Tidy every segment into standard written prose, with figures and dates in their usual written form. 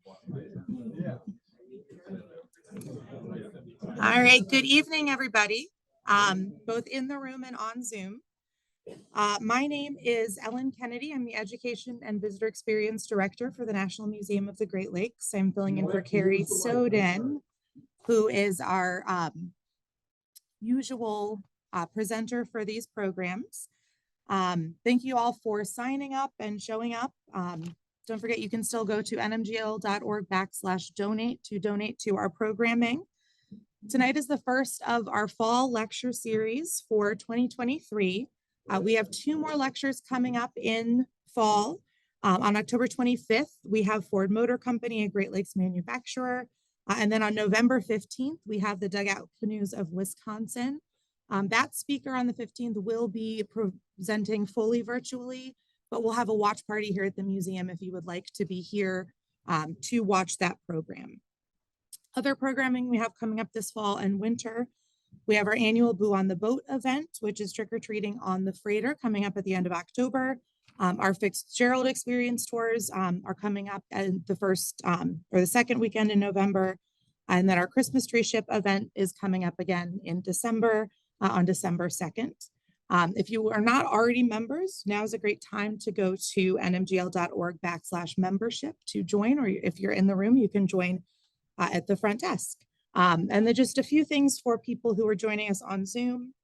All right, good evening, everybody, both in the room and on Zoom. My name is Ellen Kennedy. I'm the Education and Visitor Experience Director for the National Museum of the Great Lakes. I'm filling in for Carrie Soden, who is our usual presenter for these programs. Thank you all for signing up and showing up. Don't forget, you can still go to nmgl.org/donate to donate to our programming. Tonight is the first of our fall lecture series for 2023. We have 2 more lectures coming up in fall. On October 25th, we have Ford Motor Company, a Great Lakes manufacturer. And then on November 15th, we have the Dugout Canoes of Wisconsin. That speaker on the 15th will be presenting fully virtually, but we'll have a watch party here at the museum if you would like to be here to watch that program. Other programming we have coming up this fall and winter. We have our annual Boo on the Boat event, which is trick-or-treating on the freighter, coming up at the end of October. Our Fitzgerald Experience tours are coming up at the first or the second weekend in November. And then our Christmas tree ship event is coming up again in December, on December 2nd. If you are not already members, now is a great time to go to nmgl.org/membership to join, or if you're in the room, you can join at the front desk. And then just a few things for people who are joining us on Zoom.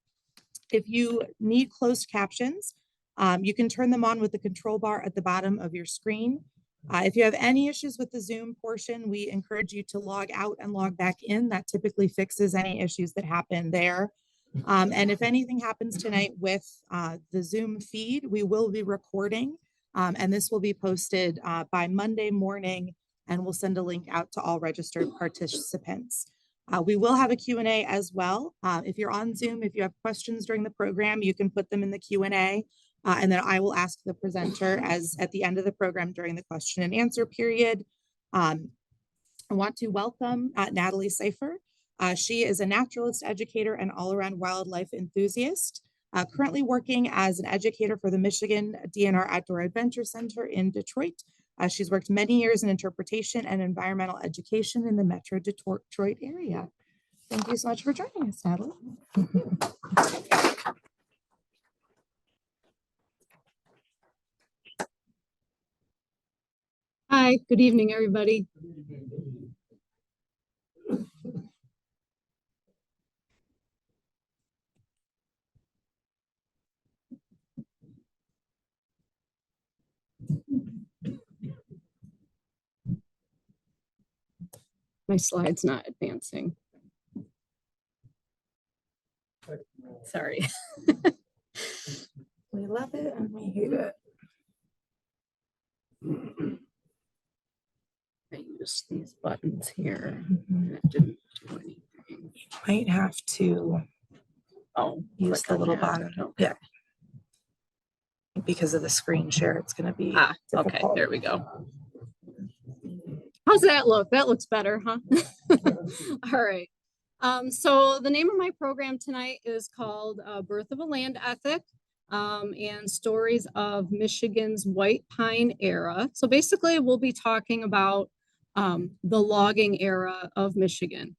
If you need closed captions, you can turn them on with the control bar at the bottom of your screen. If you have any issues with the Zoom portion, we encourage you to log out and log back in. That typically fixes any issues that happen there. And if anything happens tonight with the Zoom feed, we will be recording, and this will be posted by Monday morning, and we'll send a link out to all registered participants. We will have a Q&A as well. If you're on Zoom, if you have questions during the program, you can put them in the Q&A, and then I will ask the presenter at the end of the program during the question and answer period. I want to welcome Natalie Cypher. She is a naturalist, educator, and all-around wildlife enthusiast, currently working as an educator for the Michigan DNR Outdoor Adventure Center in Detroit. She's worked many years in interpretation and environmental education in the Metro Detroit area. Thank you so much for joining us, Natalie. Hi, good evening, everybody. My slide's not advancing. Sorry. We love it and we hate it. I used these buttons here and it didn't do anything. Might have to use the little button. Okay. Yeah. Because of the screen share, it's going to be okay, difficult. there we go. How's that look? That looks better, huh? All right. So the name of my program tonight is called Birth of a Land Ethic and Stories of Michigan's White Pine Era. So basically we'll be talking about the logging era of Michigan.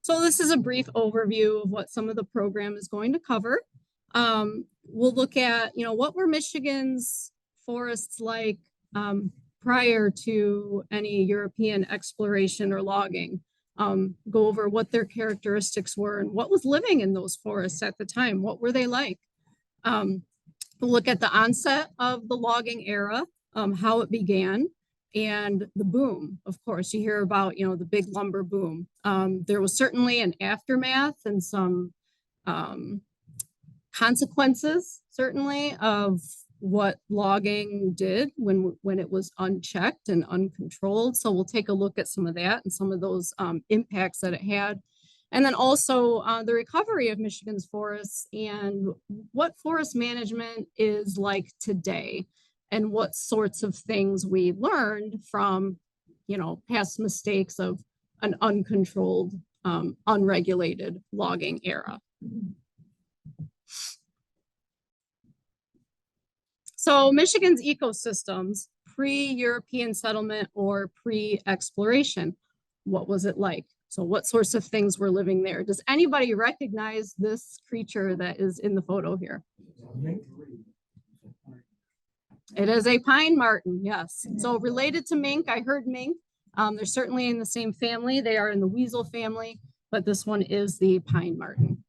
So this is a brief overview of what some of the program is going to cover. We'll look at, what were Michigan's forests like prior to any European exploration or logging. Go over what their characteristics were and what was living in those forests at the time. What were they like? We'll look at the onset of the logging era, how it began, and the boom. Of course, you hear about, the big lumber boom. There was certainly an aftermath and some consequences, certainly, of what logging did when it was unchecked and uncontrolled. So we'll take a look at some of that and some of those impacts that it had. And then also the recovery of Michigan's forests and what forest management is like today and what sorts of things we learned from, past mistakes of an uncontrolled, unregulated logging era. So Michigan's ecosystems, pre-European settlement or pre-exploration, what was it like? So what sorts of things were living there? Does anybody recognize this creature that is in the photo here? It is a pine marten, yes. So related to mink, I heard mink. They're certainly in the same family. They are in the weasel family, but this one is the pine marten.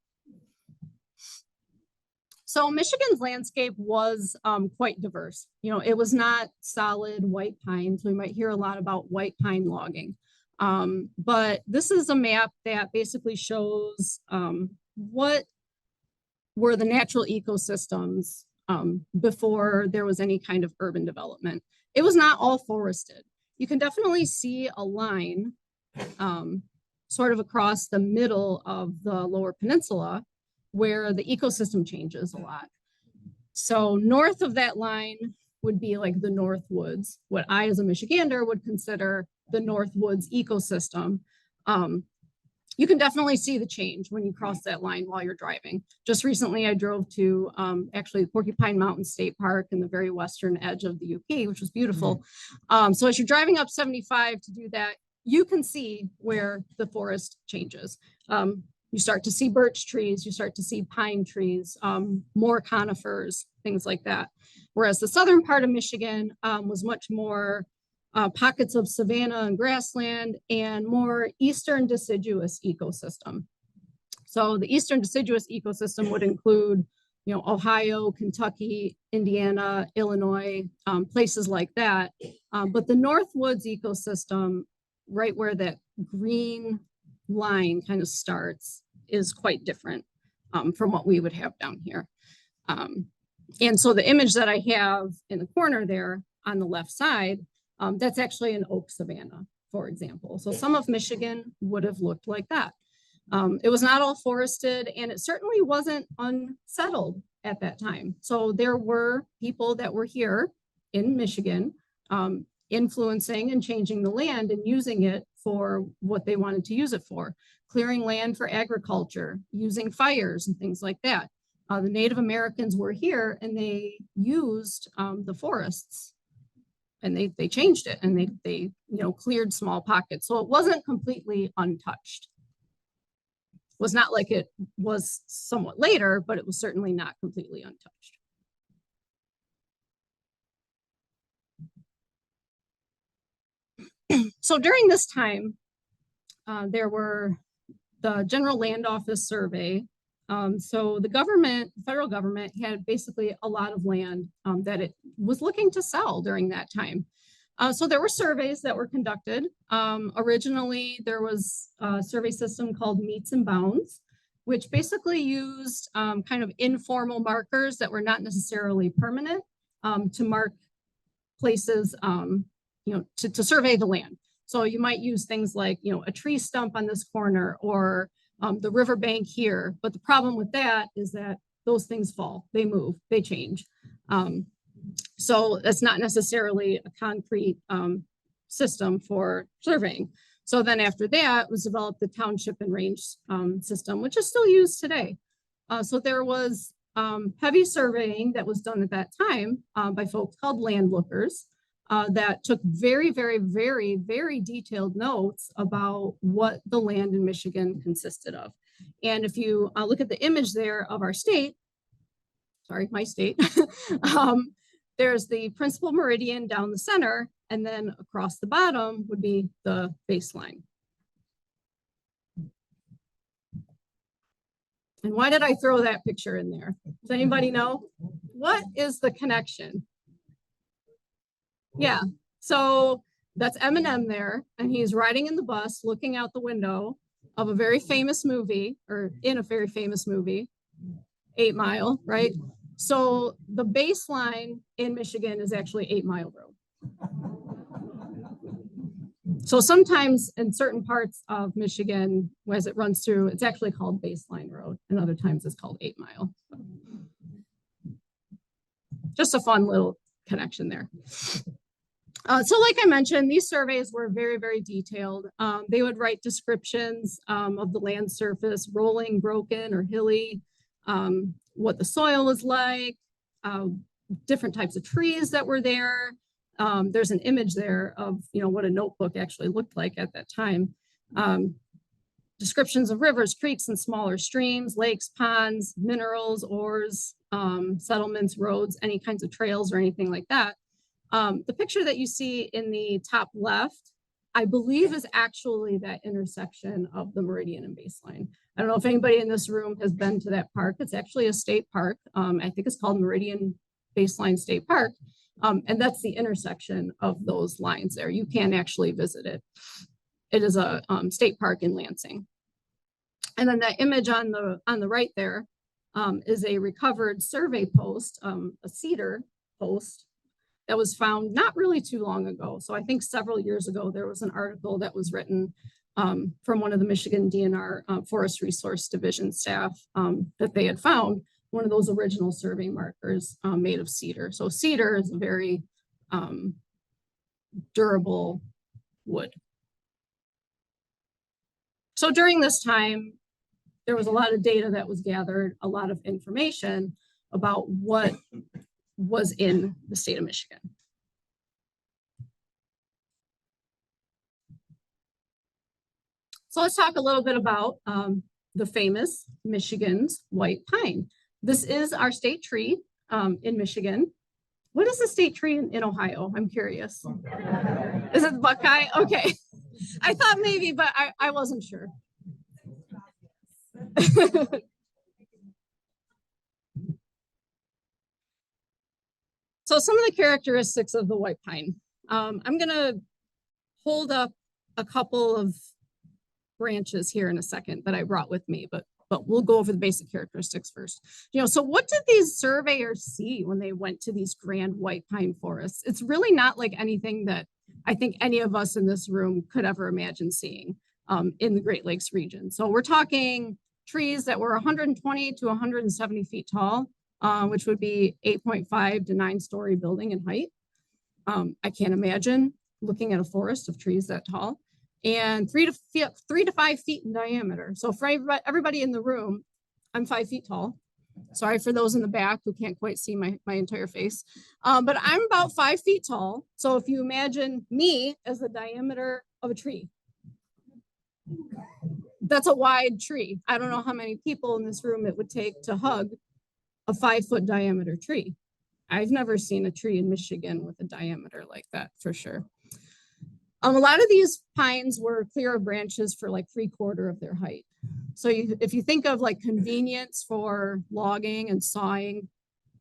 So Michigan's landscape was quite diverse. You know, it was not solid white pines. We might hear a lot about white pine logging. But this is a map that basically shows what were the natural ecosystems before there was any kind of urban development. It was not all forested. You can definitely see a line sort of across the middle of the lower peninsula where the ecosystem changes a lot. So north of that line would be like the North Woods, what I as a Michigander would consider the North Woods ecosystem. You can definitely see the change when you cross that line while you're driving. Just recently, I drove to actually Porcupine Mountain State Park in the very western edge of the UP, which was beautiful. So as you're driving up 75 to do that, you can see where the forest changes. You start to see birch trees, you start to see pine trees, more conifers, things like that. Whereas the southern part of Michigan was much more pockets of savanna and grassland and more eastern deciduous ecosystem. So the eastern deciduous ecosystem would include, you know, Ohio, Kentucky, Indiana, Illinois, places like that. But the North Woods ecosystem, right where that green line kind of starts, is quite different from what we would have down here. And so the image that I have in the corner there on the left side, that's actually an oak savanna, for example. So some of Michigan would have looked like that. It was not all forested, and it certainly wasn't unsettled at that time. So there were people that were here in Michigan influencing and changing the land and using it for what they wanted to use it for, clearing land for agriculture, using fires and things like that. The Native Americans were here and they used the forests, and they changed it, and they you know, cleared small pockets. So it wasn't completely untouched. It was not like it was somewhat later, but it was certainly not completely untouched. So during this time, there were the General Land Office survey. So the government, federal government, had basically a lot of land that it was looking to sell during that time. So there were surveys that were conducted. Originally, there was a survey system called Meets and Bounds, which basically used kind of informal markers that were not necessarily permanent to mark places, you know, to survey the land. So you might use things like, you know, a tree stump on this corner or the riverbank here. But the problem with that is that those things fall, they move, they change. So that's not necessarily a concrete system for surveying. So then after that was developed the township and range system, which is still used today. So there was heavy surveying that was done at that time by folks called landlookers that took very, very, very, very detailed notes about what the land in Michigan consisted of. And if you look at the image there of our state, sorry, my state, there's the principal meridian down the center, and then across the bottom would be the baseline. And why did I throw that picture in there? Does anybody know? What is the connection? Yeah, so that's Eminem there, and he's riding in the bus looking out the window of a very famous movie, or in a very famous movie, 8 Mile, right? So the baseline in Michigan is actually 8 Mile Road. So sometimes in certain parts of Michigan, as it runs through, it's actually called Baseline Road, and other times it's called 8 Mile. Just a fun little connection there. So like I mentioned, these surveys were very, very detailed. They would write descriptions of the land surface, rolling, broken, or hilly, what the soil was like, different types of trees that were there. There's an image there of, what a notebook actually looked like at that time. Descriptions of rivers, creeks, and smaller streams, lakes, ponds, minerals, ores, settlements, roads, any kinds of trails or anything like that. The picture that you see in the top left, I believe, is actually that intersection of the Meridian and Baseline. I don't know if anybody in this room has been to that park. It's actually a state park. I think it's called Meridian Baseline State Park. And that's the intersection of those lines there. You can actually visit it. It is a state park in Lansing. And then that image on the right there is a recovered survey post, a cedar post that was found not really too long ago. So I think several years ago, there was an article that was written from one of the Michigan DNR Forest Resource Division staff that they had found one of those original survey markers made of cedar. So cedar is a very durable wood. So during this time, there was a lot of data that was gathered, a lot of information about what was in the state of Michigan. So let's talk a little bit about the famous Michigan's white pine. This is our state tree in Michigan. What is the state tree in Ohio? I'm curious. Is it the Buckeye? Okay. I thought maybe, but I wasn't sure. So some of the characteristics of the white pine. I'm going to hold up a couple of branches here in a second that I brought with me, but we'll go over the basic characteristics first. So what did these surveyors see when they went to these grand white pine forests? It's really not like anything that I think any of us in this room could ever imagine seeing in the Great Lakes region. So we're talking trees that were 120 to 170 feet tall, which would be 8.5 to 9-story building in height. I can't imagine looking at a forest of trees that tall, and 3 to 5 feet in diameter. So for everybody in the room, I'm 5 feet tall. Sorry for those in the back who can't quite see my entire face, but I'm about 5 feet tall. So if you imagine me as the diameter of a tree, that's a wide tree. I don't know how many people in this room it would take to hug a 5-foot diameter tree. I've never seen a tree in Michigan with a diameter like that, for sure. A lot of these pines were clear of branches for like 3/4 of their height. So if you think of like convenience for logging and sawing,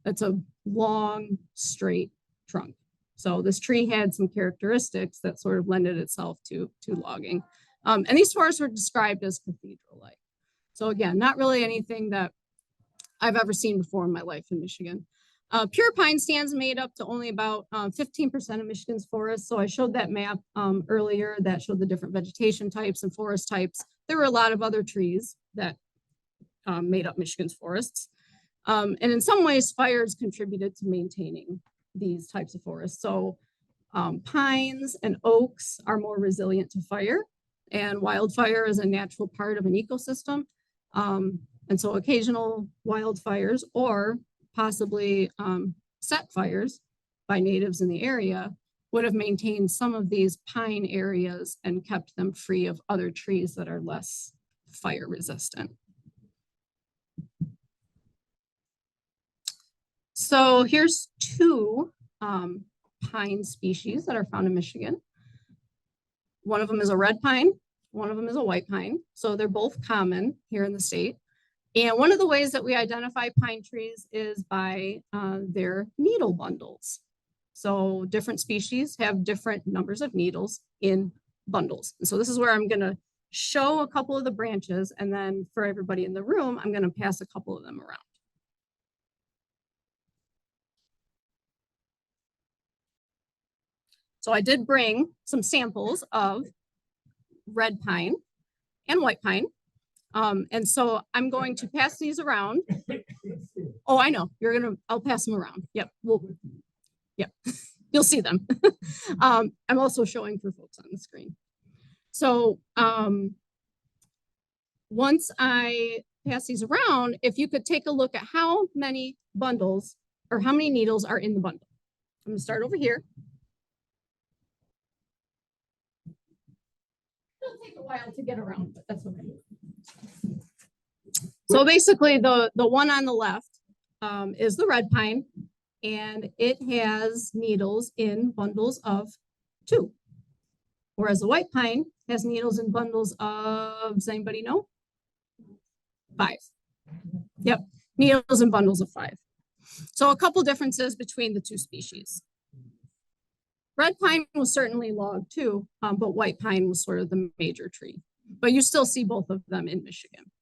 that's a long, straight trunk. So this tree had some characteristics that sort of lended itself to logging. And these forests were described as cathedral-like. So again, not really anything that I've ever seen before in my life in Michigan. Pure pine stands made up to only about 15% of Michigan's forests. So I showed that map earlier that showed the different vegetation types and forest types. There were a lot of other trees that made up Michigan's forests. And in some ways, fires contributed to maintaining these types of forests. So pines and oaks are more resilient to fire, and wildfire is a natural part of an ecosystem. And so occasional wildfires or possibly set fires by natives in the area would have maintained some of these pine areas and kept them free of other trees that are less fire resistant. So here's 2 pine species that are found in Michigan. One of them is a red pine, one of them is a white pine. So they're both common here in the state. And one of the ways that we identify pine trees is by their needle bundles. So different species have different numbers of needles in bundles. And so this is where I'm going to show a couple of the branches, and then for everybody in the room, I'm going to pass a couple of them around. So I did bring some samples of red pine and white pine. And so I'm going to pass these around. Oh, I know. I'll pass them around. Yep. Yep. You'll see them. I'm also showing for folks on the screen. So once I pass these around, if you could take a look at how many bundles or how many needles are in the bundle. I'm gonna start over here. It'll take a while to get around, but that's okay. So basically the one on the left is the red pine, and it has needles in bundles of 2. Whereas the white pine has needles in bundles of, does anybody know? 5. Yep, needles in bundles of 5. So a couple differences between the 2 species. Red pine was certainly logged too, but white pine was sort of the major tree. But you still see both of them in Michigan.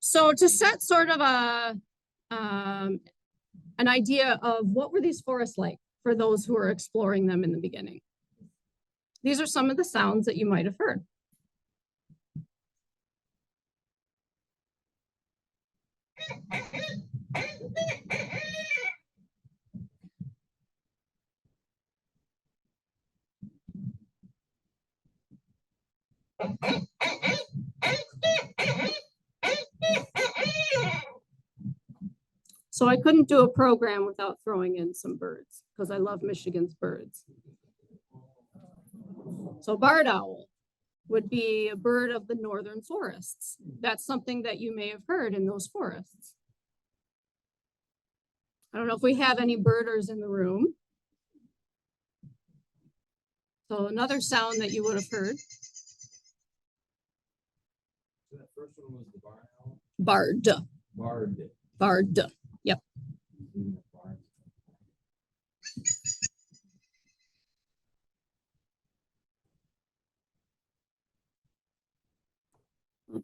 So to set sort of an idea of what were these forests like for those who are exploring them in the beginning. These are some of the sounds that you might have heard. So I couldn't do a program without throwing in some birds because I love Michigan's birds. So barred owl would be a bird of the northern forests. That's something that you may have heard in those forests. I don't know if we have any birders in the room. So another sound that you would have heard. So that first one was the barn owl? Bard. Bard. Bard. Yep.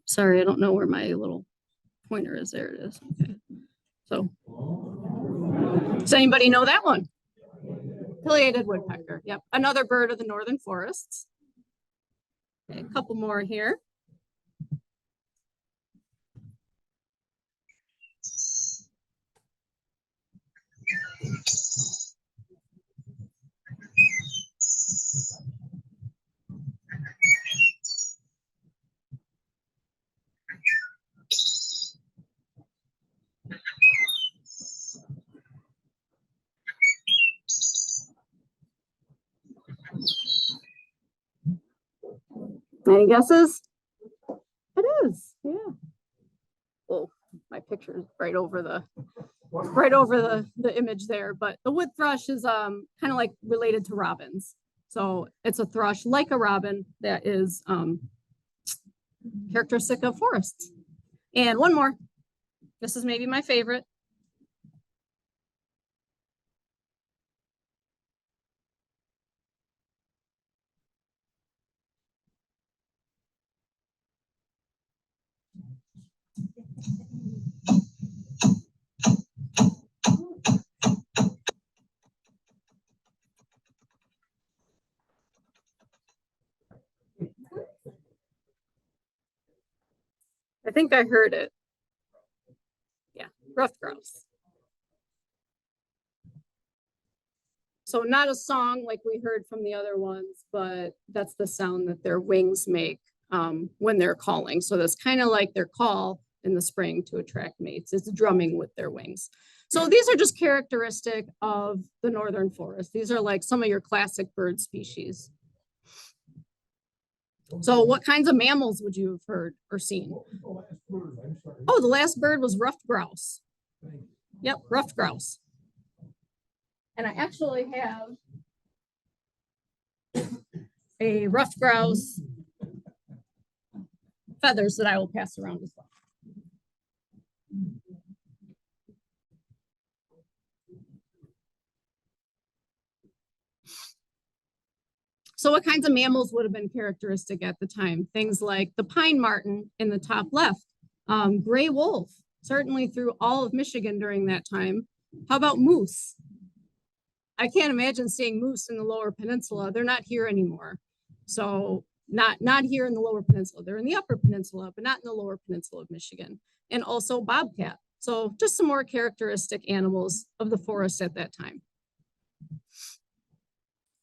Sorry, I don't know where my little pointer is. There it is. Okay. So, does anybody know that one? Pileated woodpecker. Yep. Another bird of the northern forests. Okay, a couple more here. Any guesses? It is, yeah. Oh, my picture is right over the image there, but the wood thrush is kind of like related to robins. So it's a thrush like a robin that is characteristic of forests. And one more. This is maybe my favorite. I think I heard it. Yeah, ruffed grouse. So not a song like we heard from the other ones, but that's the sound that their wings make when they're calling. So that's kind of like their call in the spring to attract mates. It's drumming with their wings. So these are just characteristic of the northern forest. These are like some of your classic bird species. So what kinds of mammals would you have heard or seen? Oh, the last bird was ruffed grouse. Yep, ruffed grouse. And I actually have a ruffed grouse feathers that I will pass around as well. So what kinds of mammals would have been characteristic at the time? Things like the pine marten in the top left, gray wolf, certainly through all of Michigan during that time. How about moose? I can't imagine seeing moose in the lower peninsula. They're not here anymore. So not here in the lower peninsula. They're in the upper peninsula, but not in the lower peninsula of Michigan. And also bobcat. So just some more characteristic animals of the forest at that time.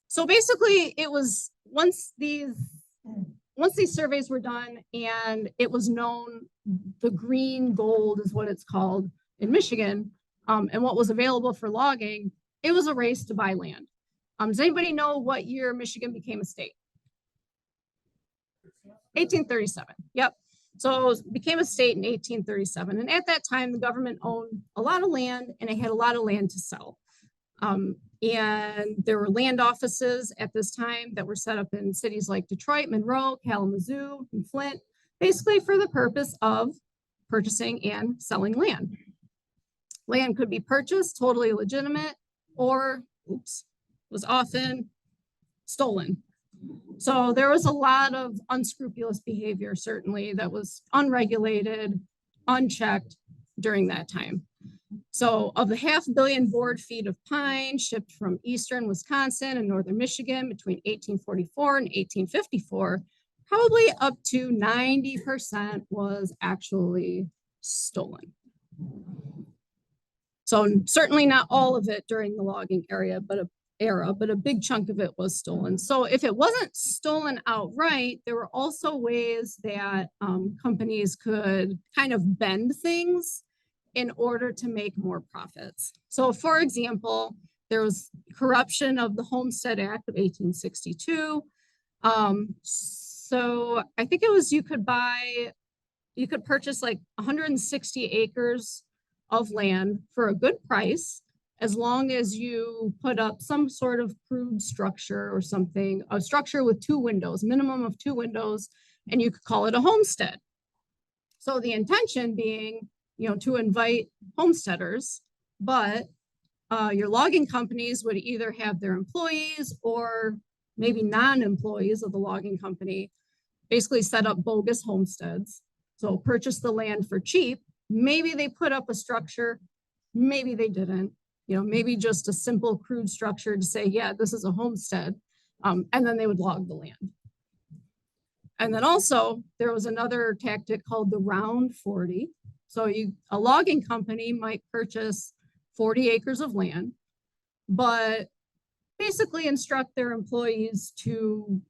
So basically it was once these once these surveys were done and it was known, the green gold is what it's called in Michigan, and what was available for logging, it was a race to buy land. Does anybody know what year Michigan became a state? 1837. Yep. So it became a state in 1837. And at that time, the government owned a lot of land and it had a lot of land to sell. And there were land offices at this time that were set up in cities like Detroit, Monroe, Kalamazoo, and Flint, basically for the purpose of purchasing and selling land. Land could be purchased, totally legitimate, or was often stolen. So there was a lot of unscrupulous behavior, certainly, that was unregulated, unchecked during that time. So of the 500 million board feet of pine shipped from eastern Wisconsin and northern Michigan between 1844 and 1854, probably up to 90% was actually stolen. So certainly not all of it during the logging era, but a big chunk of it was stolen. So if it wasn't stolen outright, there were also ways that companies could kind of bend things in order to make more profits. So for example, there was corruption of the Homestead Act of 1862. So I think it was you could purchase like 160 acres of land for a good price, as long as you put up some sort of crude structure or something, a structure with 2 windows, minimum of 2 windows, and you could call it a homestead. So the intention being, to invite homesteaders, but your logging companies would either have their employees or maybe non-employees of the logging company basically set up bogus homesteads. So purchase the land for cheap. Maybe they put up a structure, maybe they didn't, maybe just a simple crude structure to say, yeah, this is a homestead. And then they would log the land. And then also there was another tactic called the round 40. So a logging company might purchase 40 acres of land, but basically instruct their employees to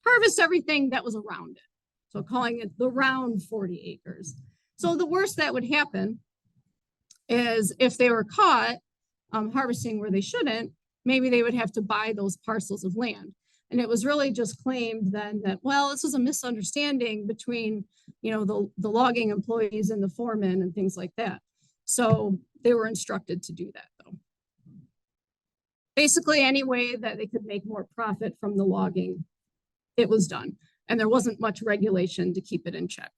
harvest everything that was around it. So calling it the round 40 acres. So the worst that would happen is if they were caught harvesting where they shouldn't, maybe they would have to buy those parcels of land. And it was really just claimed then that, well, this was a misunderstanding between, the logging employees and the foreman and things like that. So they were instructed to do that though. Basically any way that they could make more profit from the logging, it was done. And there wasn't much regulation to keep it in check.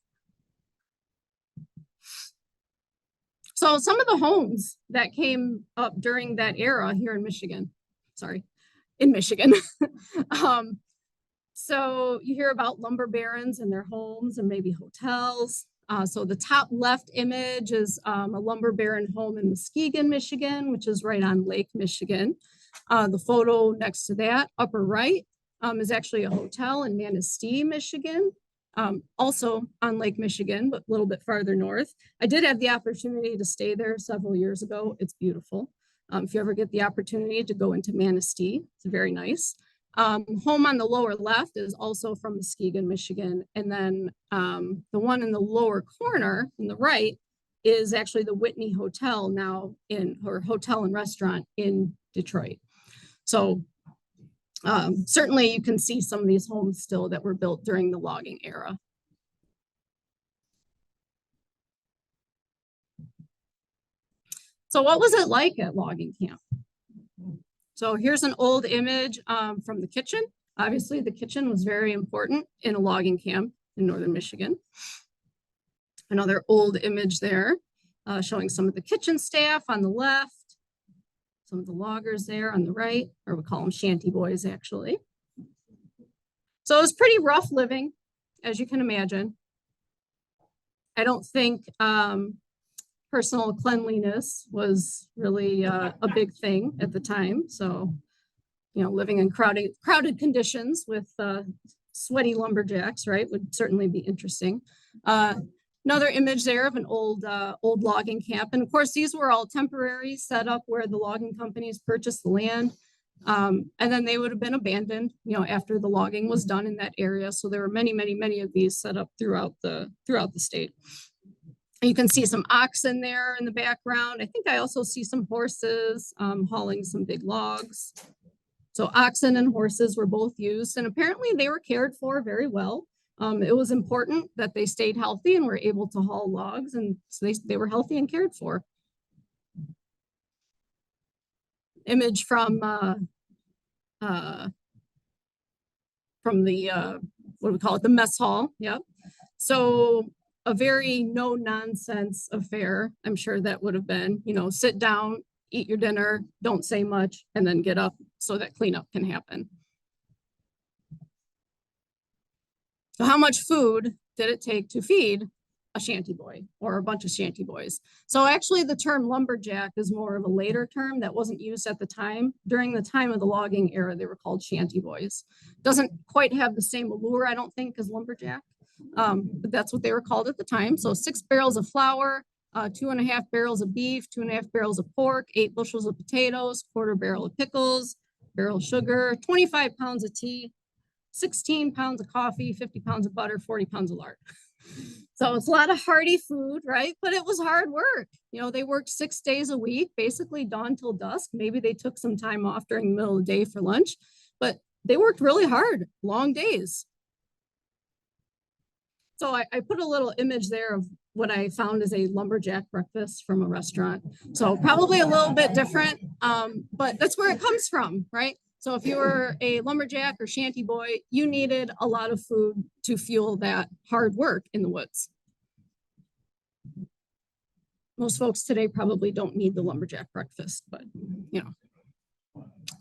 So some of the homes that came up during that era here in Michigan, so you hear about lumber barons and their homes and maybe hotels. So the top left image is a lumber baron home in Muskegon, Michigan, which is right on Lake Michigan. The photo next to that, upper right, is actually a hotel in Manistee, Michigan. Also on Lake Michigan, but a little bit farther north. I did have the opportunity to stay there several years ago. It's beautiful. If you ever get the opportunity to go into Manistee, it's very nice. Home on the lower left is also from Muskegon, Michigan. And then the one in the lower corner in the right is actually the Whitney Hotel or hotel and restaurant in Detroit. So certainly you can see some of these homes still that were built during the logging era. So what was it like at logging camp? So here's an old image from the kitchen. Obviously the kitchen was very important in a logging camp in northern Michigan. Another old image there showing some of the kitchen staff on the left. Some of the loggers there on the right, or we call them shanty boys actually. So it was pretty rough living, as you can imagine. I don't think personal cleanliness was really a big thing at the time. So, living in crowded conditions with sweaty lumberjacks, right, would certainly be interesting. Another image there of an old logging camp. And of course, these were all temporary set up where the logging companies purchased the land. And then they would have been abandoned, after the logging was done in that area. So there were many, many, many of these set up throughout the state. You can see some oxen there in the background. I think I also see some horses hauling some big logs. So oxen and horses were both used, and apparently they were cared for very well. It was important that they stayed healthy and were able to haul logs, and so they were healthy and cared for. Image from the what do we call it? The mess hall. Yep. So a very no nonsense affair. I'm sure that would have been, sit down, eat your dinner, don't say much, and then get up so that cleanup can happen. So how much food did it take to feed a shanty boy or a bunch of shanty boys? So actually the term lumberjack is more of a later term that wasn't used at the time. During the time of the logging era, they were called shanty boys. Doesn't quite have the same allure, I don't think, as lumberjack, but that's what they were called at the time. So 6 barrels of flour, 2.5 barrels of beef, 2.5 barrels of pork, 8 bushels of potatoes, 1/4 barrel of pickles, barrel of sugar, 25 pounds of tea, 16 pounds of coffee, 50 pounds of butter, 40 pounds of lard. So it's a lot of hearty food, right? But it was hard work. They worked 6 days a week, basically dawn till dusk. Maybe they took some time off during the middle of the day for lunch, but they worked really hard, long days. So I put a little image there of what I found as a lumberjack breakfast from a restaurant. So probably a little bit different, but that's where it comes from, right? So if you were a lumberjack or shanty boy, you needed a lot of food to fuel that hard work in the woods. Most folks today probably don't need the lumberjack breakfast, but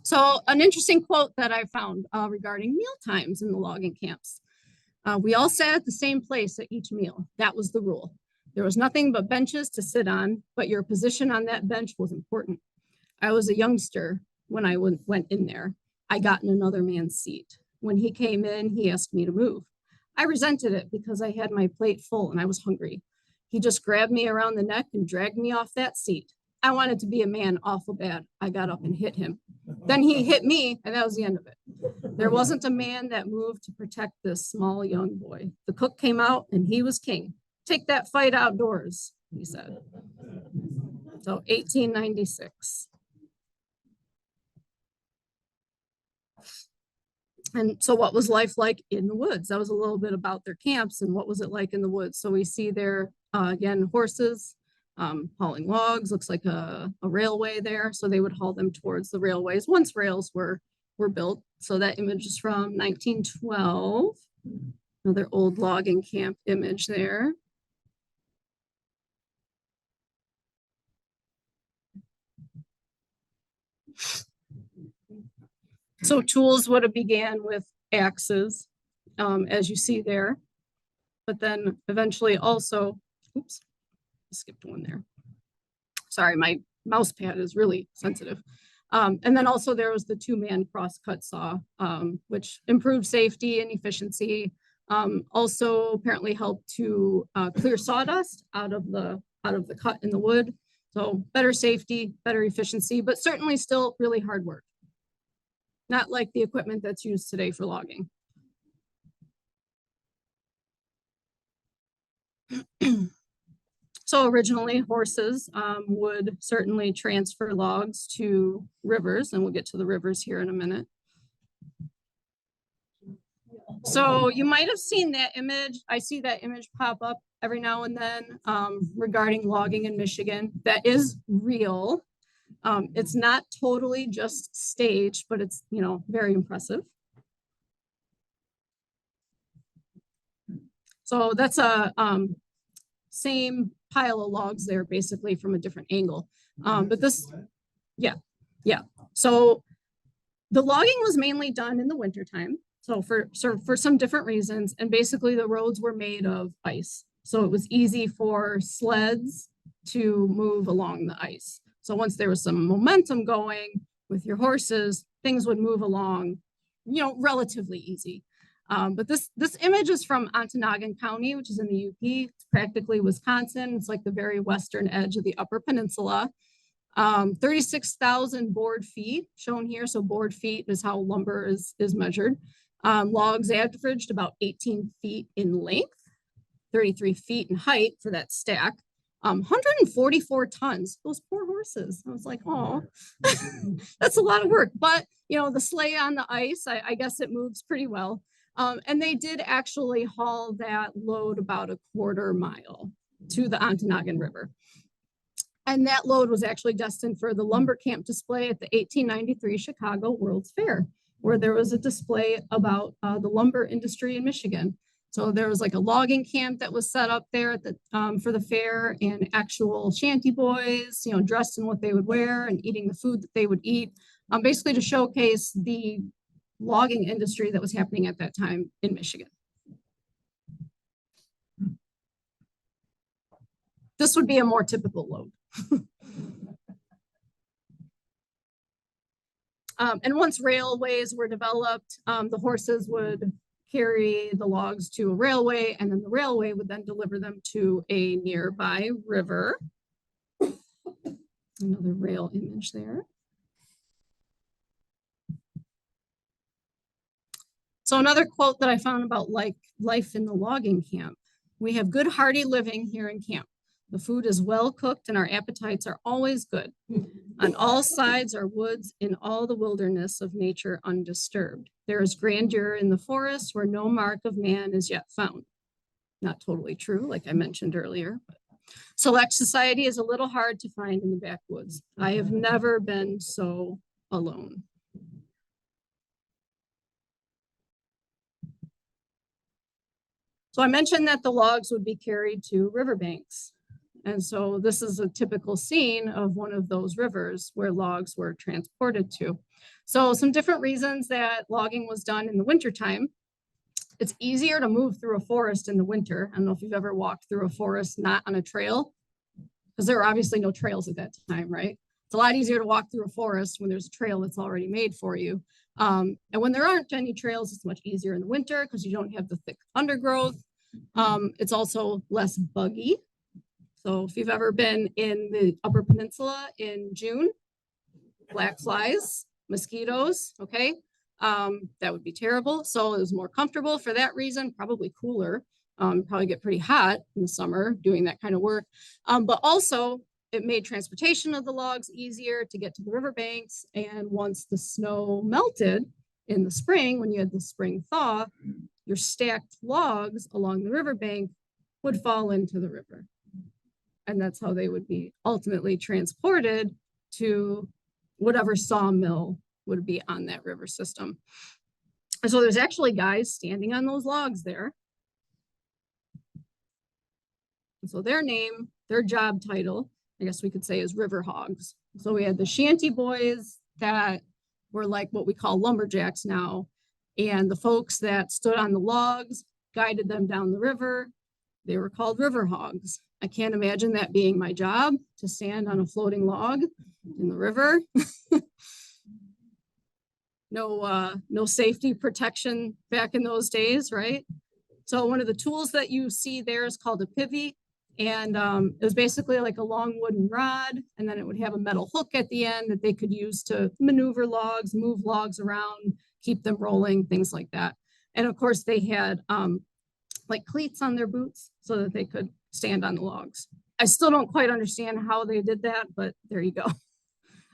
So an interesting quote that I found regarding meal times in the logging camps. We all sat at the same place at each meal. That was the rule. There was nothing but benches to sit on, but your position on that bench was important. I was a youngster when I went in there. I got in another man's seat. When he came in, he asked me to move. I resented it because I had my plate full and I was hungry. He just grabbed me around the neck and dragged me off that seat. I wanted to be a man awful bad. I got up and hit him. Then he hit me, and that was the end of it. There wasn't a man that moved to protect this small young boy. The cook came out and he was king. Take that fight outdoors, he said. So 1896. And so what was life like in the woods? That was a little bit about their camps and what was it like in the woods. So we see there, again, horses, hauling logs, looks like a railway there. So they would haul them towards the railways once rails were built. So that image is from 1912. Another old logging camp image there. So tools would have began with axes, as you see there, but then eventually also, oops, I skipped one there. Sorry, my mouse pad is really sensitive. And then also there was the 2-man cross-cut saw, which improved safety and efficiency. Also apparently helped to clear sawdust out of the cut in the wood. So better safety, better efficiency, but certainly still really hard work. Not like the equipment that's used today for logging. So originally horses would certainly transfer logs to rivers, and we'll get to the rivers here in a minute. So you might have seen that image. I see that image pop up every now and then regarding logging in Michigan. That is real. It's not totally just staged, but it's, very impressive. So that's a same pile of logs there, basically from a different angle. But this, yeah. So the logging was mainly done in the wintertime. So for some different reasons, and basically the roads were made of ice. So it was easy for sleds to move along the ice. So once there was some momentum going with your horses, things would move along, relatively easy. But this image is from Ontonagon County, which is in the UP. It's practically Wisconsin. It's like the very western edge of the Upper Peninsula. 36,000 board feet shown here. So board feet is how lumber is measured. Logs averaged about 18 feet in length, 33 feet in height for that stack. 144 tons, those poor horses. I was like, oh, that's a lot of work. But, you know, the sleigh on the ice, I guess it moves pretty well. And they did actually haul that load about a quarter mile to the Ontonagon River. And that load was actually destined for the lumber camp display at the 1893 Chicago World's Fair, where there was a display about the lumber industry in Michigan. So there was like a logging camp that was set up there at the, for the fair, and actual shanty boys, you know, dressed in what they would wear and eating the food that they would eat, basically to showcase the logging industry that was happening at that time in Michigan. This would be a more typical load. And once railways were developed, the horses would carry the logs to a railway, and then the railway would then deliver them to a nearby river. Another rail image there. So another quote that I found about like life in the logging camp: "We have good hearty living here in camp. The food is well cooked and our appetites are always good. On all sides are woods in all the wilderness of nature undisturbed. There is grandeur in the forest where no mark of man is yet found." Not totally true, like I mentioned earlier. But select society is a little hard to find in the backwoods. I have never been so alone. So I mentioned that the logs would be carried to riverbanks. And so this is a typical scene of one of those rivers where logs were transported to. So some different reasons that logging was done in the wintertime. It's easier to move through a forest in the winter. I don't know if you've ever walked through a forest not on a trail, because there are obviously no trails at that time, right? It's a lot easier to walk through a forest when there's a trail that's already made for you. And when there aren't any trails, it's much easier in the winter because you don't have the thick undergrowth. It's also less buggy. So if you've ever been in the Upper Peninsula in June, black flies, mosquitoes, okay, that would be terrible. So it was more comfortable for that reason, probably cooler, probably get pretty hot in the summer doing that kind of work. But also it made transportation of the logs easier to get to the riverbanks. And once the snow melted in the spring, when you had the spring thaw, your stacked logs along the riverbank would fall into the river. And that's how they would be ultimately transported to whatever sawmill would be on that river system. And so there's actually guys standing on those logs there. And so their name, their job title, I guess we could say, is river hogs. So we had the shanty boys that were like what we call lumberjacks now. And the folks that stood on the logs guided them down the river. They were called river hogs. I can't imagine that being my job, to stand on a floating log in the river. No safety protection back in those days, right? So one of the tools that you see there is called a pivot. And it was basically like a long wooden rod, and then it would have a metal hook at the end that they could use to maneuver logs, move logs around, keep them rolling, things like that. And of course they had like cleats on their boots so that they could stand on the logs. I still don't quite understand how they did that, but there you go.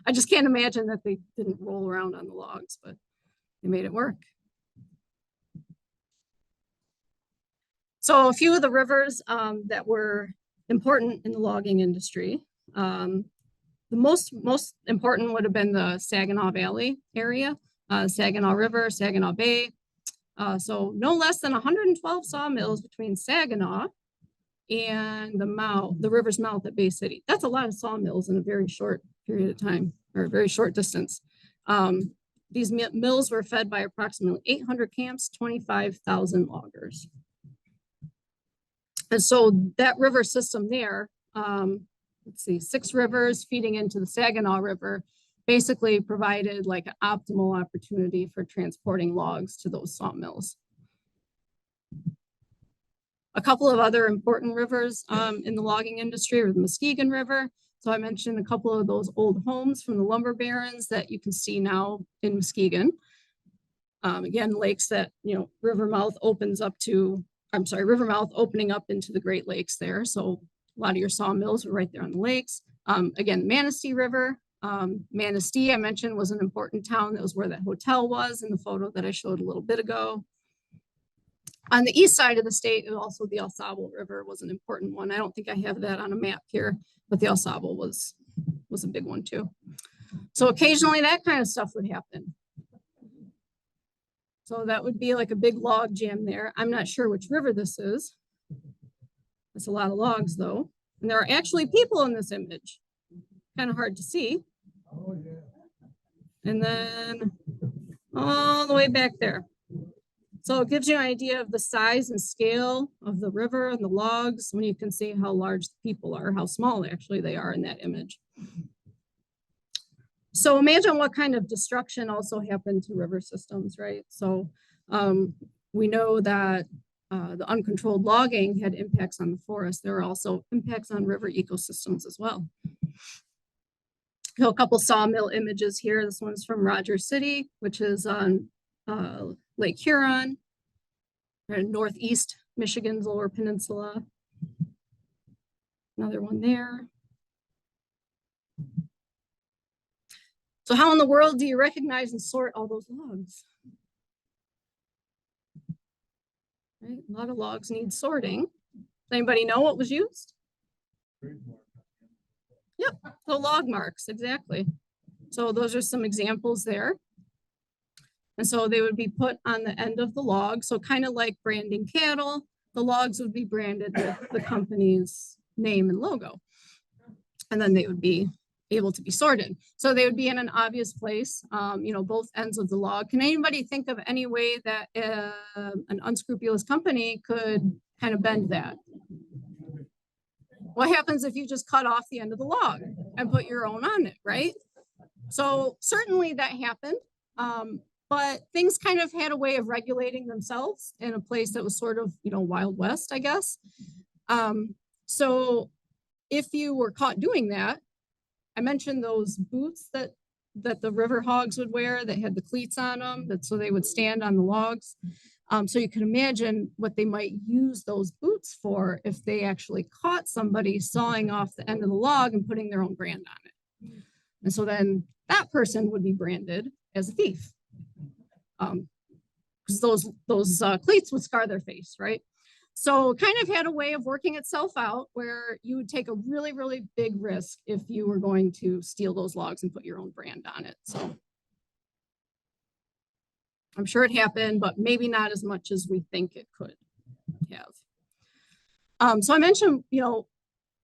I just can't imagine that they didn't roll around on the logs, but they made it work. So a few of the rivers that were important in the logging industry. The most important would have been the Saginaw Valley area, Saginaw River, Saginaw Bay. So no less than 112 sawmills between Saginaw and the river's mouth at Bay City. That's a lot of sawmills in a very short period of time, or a very short distance. These mills were fed by approximately 800 camps, 25,000 loggers. And so that river system there, let's see, 6 rivers feeding into the Saginaw River, basically provided like an optimal opportunity for transporting logs to those sawmills. A couple of other important rivers in the logging industry are the Muskegon River So I mentioned a couple of those old homes from the lumber barons that you can see now in Muskegon. Again, lakes that, Rivermouth opens up to, Rivermouth opening up into the Great Lakes there. So a lot of your sawmills were right there on the lakes. Again, Manistee River. Manistee, I mentioned, was an important town. That was where that hotel was in the photo that I showed a little bit ago. On the east side of the state, also the El Sable River was an important one. I don't think I have that on a map here, but the El Sable was a big one too. So occasionally that kind of stuff would happen. So that would be like a big log jam there. I'm not sure which river this is. That's a lot of logs though. And there are actually people in this image. Kind of hard to see. Oh, yeah. And then all the way back there. So it gives you an idea of the size and scale of the river and the logs when you can see how large the people are, how small actually they are in that image. So imagine what kind of destruction also happened to river systems, right? So we know that the uncontrolled logging had impacts on the forest. There are also impacts on river ecosystems as well. So a couple sawmill images here. This one's from Rogers City, which is on Lake Huron, northeast Michigan's Lower Peninsula. Another one there. So how in the world do you recognize and sort all those logs? Right? A lot of logs need sorting. Does anybody know what was used? Yep, the log marks, exactly. So those are some examples there. And so they would be put on the end of the log. So kind of like branding cattle, the logs would be branded with the company's name and logo. And then they would be able to be sorted. So they would be in an obvious place, both ends of the log. Can anybody think of any way that an unscrupulous company could kind of bend that? What happens if you just cut off the end of the log and put your own on it, right? So certainly that happened, but things kind of had a way of regulating themselves in a place that was sort of, Wild West, I guess. So if you were caught doing that, I mentioned those boots that the river hogs would wear that had the cleats on them, so they would stand on the logs. So you can imagine what they might use those boots for if they actually caught somebody sawing off the end of the log and putting their own brand on it. And so then that person would be branded as a thief. Because those cleats would scar their face, right? So kind of had a way of working itself out where you would take a really, really big risk if you were going to steal those logs and put your own brand on it. So I'm sure it happened, but maybe not as much as we think it could have. So I mentioned,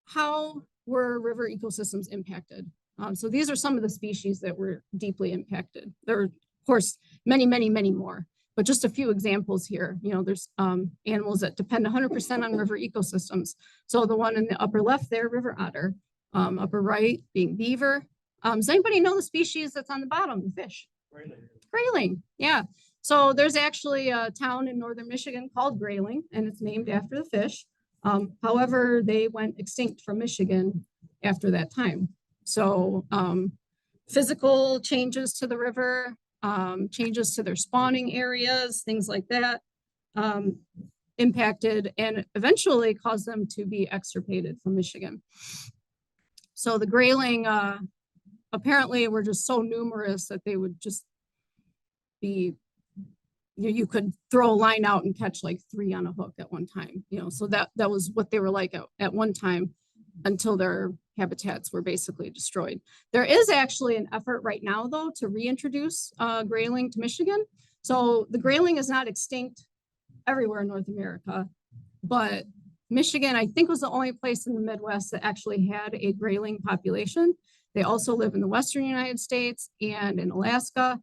how were river ecosystems impacted? So these are some of the species that were deeply impacted. There are, of course, many, many, many more. But just a few examples here, there's animals that depend 100% on river ecosystems. So the one in the upper left there, river otter, upper right being beaver. Does anybody know the species that's on the bottom, the fish? Grayling, yeah. So there's actually a town in northern Michigan called Grayling, and it's named after the fish. However, they went extinct from Michigan after that time. So physical changes to the river, changes to their spawning areas, things like that, impacted and eventually caused them to be extirpated from Michigan. So the grayling apparently were just so numerous that they would just be, you could throw a line out and catch like 3 on a hook at one time, so that was what they were like at one time until their habitats were basically destroyed. There is actually an effort right now, though, to reintroduce grayling to Michigan. So the grayling is not extinct everywhere in North America, but Michigan, I think, was the only place in the Midwest that actually had a grayling population. They also live in the Western United States and in Alaska.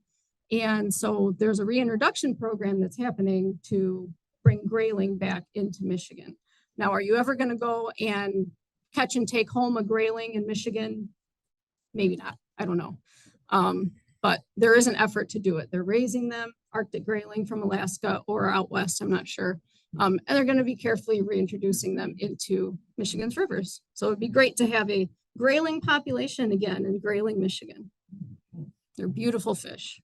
And so there's a reintroduction program that's happening to bring grayling back into Michigan. Now, are you ever going to go and catch and take home a grayling in Michigan? Maybe not, I don't know. But there is an effort to do it. They're raising them, Arctic grayling from Alaska or out west, I'm not sure. And they're going to be carefully reintroducing them into Michigan's rivers. So it'd be great to have a grayling population again in Grayling, Michigan. They're beautiful fish.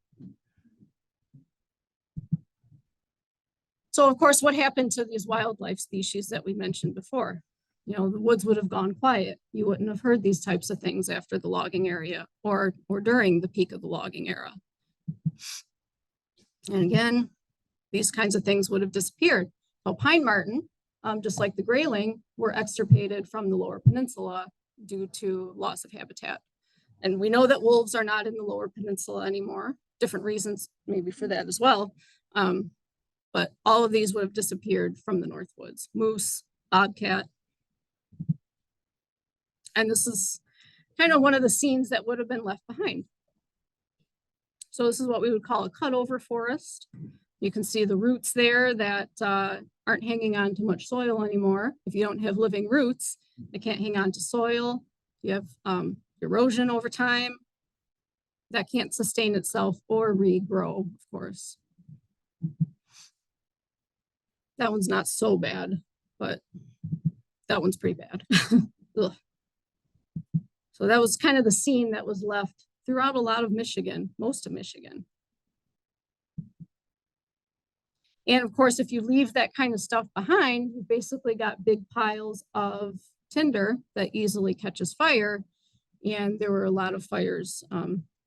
So of course, what happened to these wildlife species that we mentioned before? You know, the woods would have gone quiet. You wouldn't have heard these types of things after the logging area or during the peak of the logging era. And again, these kinds of things would have disappeared. So pine marten, just like the grayling, were extirpated from the lower peninsula due to loss of habitat. And we know that wolves are not in the lower peninsula anymore. Different reasons maybe for that as well. But all of these would have disappeared from the North Woods. Moose, bobcat. And this is kind of one of the scenes that would have been left behind. So this is what we would call a cutover forest. You can see the roots there that aren't hanging on to much soil anymore. If you don't have living roots, they can't hang on to soil. You have erosion over time that can't sustain itself or regrow, of course. That one's not so bad, but that one's pretty bad. So that was kind of the scene that was left throughout a lot of Michigan, most of Michigan. And of course, if you leave that kind of stuff behind, you basically got big piles of tinder that easily catches fire. And there were a lot of fires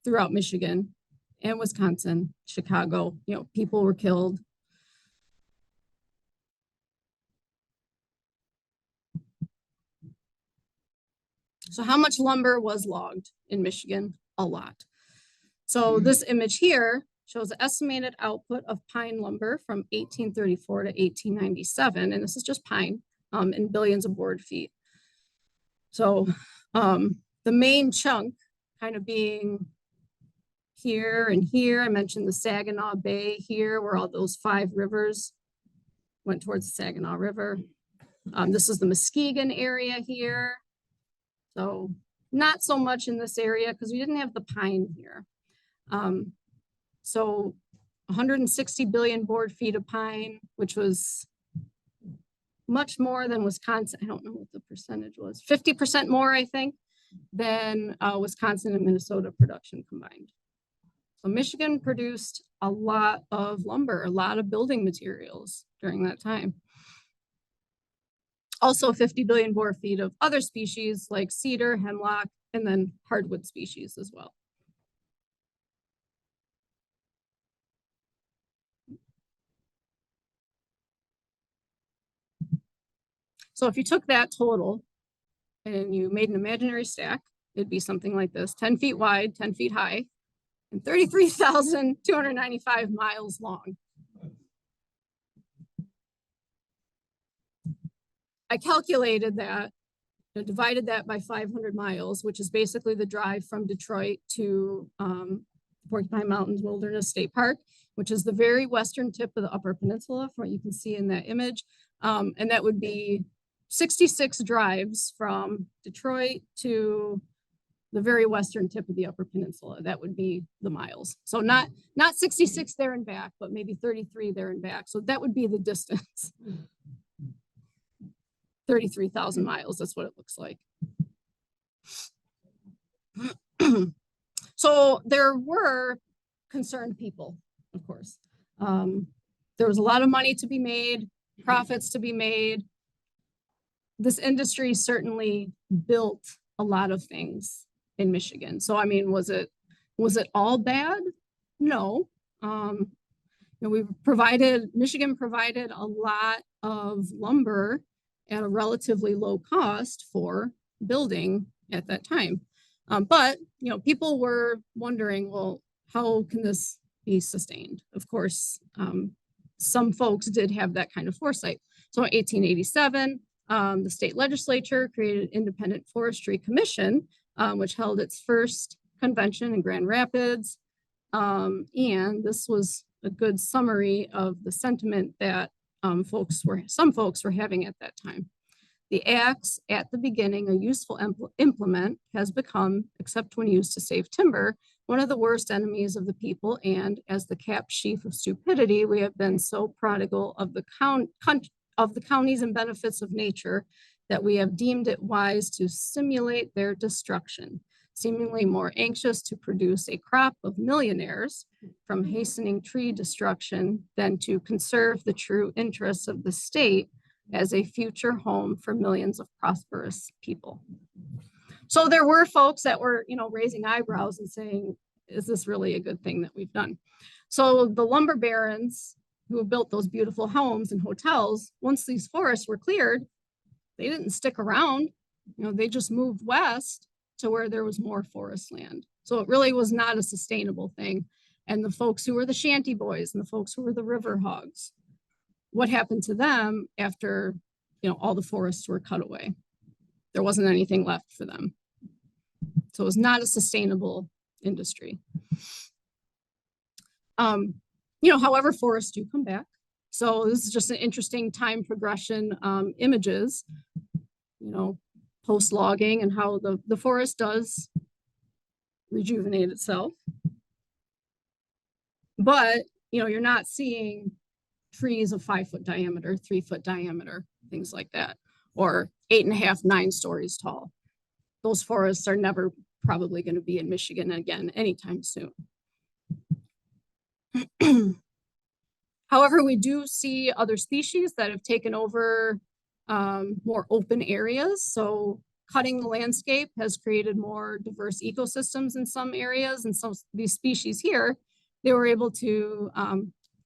throughout Michigan and Wisconsin, Chicago. You know, people were killed. So how much lumber was logged in Michigan? A lot. So this image here shows the estimated output of pine lumber from 1834 to 1897. And this is just pine in billions of board feet. So the main chunk kind of being here and here. I mentioned the Saginaw Bay here, where all those 5 rivers went towards the Saginaw River. This is the Muskegon area here. So not so much in this area because we didn't have the pine here. So 160 billion board feet of pine, which was much more than Wisconsin. I don't know what the percentage was. 50% more, I think, than Wisconsin and Minnesota production combined. So Michigan produced a lot of lumber, a lot of building materials during that time. Also 50 billion board feet of other species like cedar, hemlock, and then hardwood species as well. So if you took that total and you made an imaginary stack, it'd be something like this: 10 feet wide, 10 feet high, and 33,295 miles long. I calculated that, divided that by 500 miles, which is basically the drive from Detroit to Porcupine Mountains Wilderness State Park, which is the very western tip of the Upper Peninsula, from what you can see in that image. And that would be 66 drives from Detroit to the very western tip of the Upper Peninsula. That would be the miles. So not 66 there and back, but maybe 33 there and back. So that would be the distance. 33,000 miles, that's what it looks like. So there were concerned people, of course. There was a lot of money to be made, profits to be made. This industry certainly built a lot of things in Michigan. So, I mean, was it all bad? No. You know, Michigan provided a lot of lumber at a relatively low cost for building at that time. But, you know, people were wondering, well, how can this be sustained? Of course, some folks did have that kind of foresight. So in 1887, the state legislature created an independent forestry commission, which held its first convention in Grand Rapids. And this was a good summary of the sentiment that some folks were having at that time. The axe at the beginning, a useful implement, has become, except when used to save timber, one of the worst enemies of the people. And as the capped sheaf of stupidity, we have been so prodigal of the counties and benefits of nature that we have deemed it wise to simulate their destruction, seemingly more anxious to produce a crop of millionaires from hastening tree destruction than to conserve the true interests of the state as a future home for millions of prosperous people. So there were folks that were, raising eyebrows and saying, is this really a good thing that we've done? So the lumber barons who built those beautiful homes and hotels, once these forests were cleared, they didn't stick around. They just moved west to where there was more forest land. So it really was not a sustainable thing. And the folks who were the shanty boys and the folks who were the river hogs, what happened to them after, all the forests were cut away? There wasn't anything left for them. So it was not a sustainable industry. However, forests do come back. So this is just an interesting time progression images, post logging and how the forest does rejuvenate itself. But, you're not seeing trees of 5-foot diameter, 3-foot diameter, things like that, or 8.5, 9 stories tall. Those forests are never probably going to be in Michigan again anytime soon. However, we do see other species that have taken over more open areas. So cutting the landscape has created more diverse ecosystems in some areas. And some of these species here, they were able to